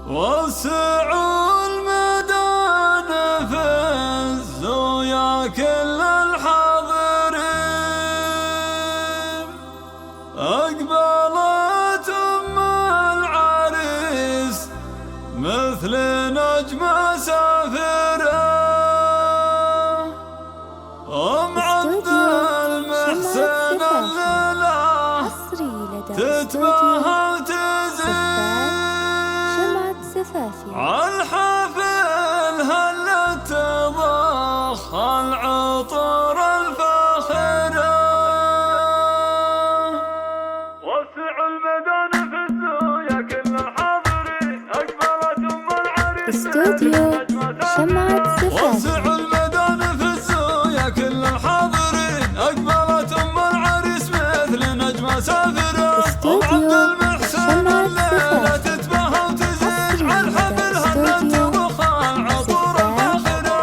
وسعوا الميدان فزوا يا كل الحاضرين، أقبلت أم العريس مثل نجمة سافرة، أم عبد المحسن الليلة تتباهى وتزين عالحافل هلت تضخ العطر الفاخرة، وسعوا الميدان فزوا يا كل الحاضرين، أقبلت أم العريس استوديو شمعة سفافي. وسعوا الميدان فزوا يا كل الحاضرين، أقبلت أم العريس مثل نجمة سافرة، أم عبد المحسن الليلة تتباهى وتزين عالحفل هلت تضخ العطور الفاخرة،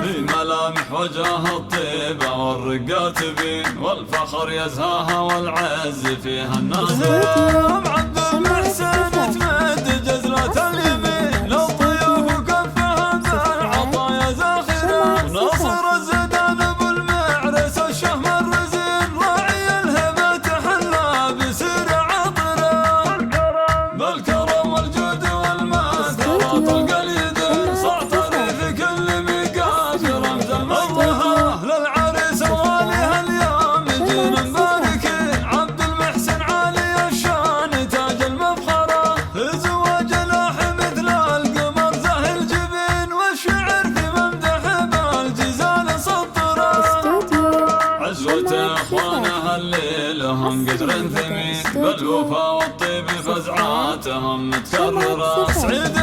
في ملامح وجهها الطيبة والرقة تبين، والفخر يزهاها والعز فيها الناظرة، أم عبد المحسن تمد جزرة اليمين للضيوف وكفها بالعطايا زاخرة، وناصر الزدان ابو المعرس الشهم الرزين راعي الهبة تحلى بسر عطره، بالكرم والجود والماثرة طلق اليدين صار طريف كل ميقات رمز المظهر للعريس الغالي اليوم جينا مباركين، عبد المحسن عالي الشان تاج المفخرة، زواج لاح مثل القمر زاهي الجبين، والشعر في ممدح بالجزال سطره، عزوة اخوانها اللي لهم قدر ثمين، بالوفا والطيب فزعاتهم متكررة، سعيد